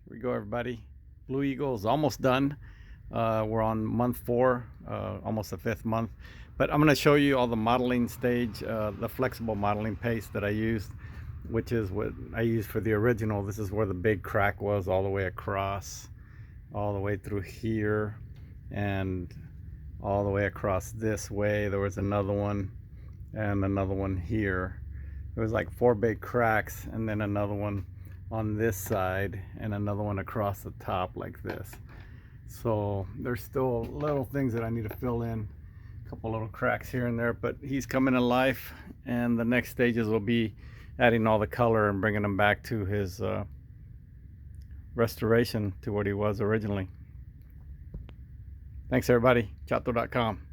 Here we go, everybody. Blue Eagle is almost done. We're on month 4, almost the 5th month. But I'm going to show you all the modeling stage, the flexible modeling paste that I used, which is what I used for the original. This is where the big crack was, all the way across, all the way through here, and all the way across this way. There was another one and another one here. There was like 4 big cracks, and then another one on this side and another one across the top like this. So there's still little things that I need to fill in, a couple little cracks here and there, but he's coming to life, and the next stages will be adding all the color and bringing him back to his restoration to what he was originally. Thanks everybody. Chato.com.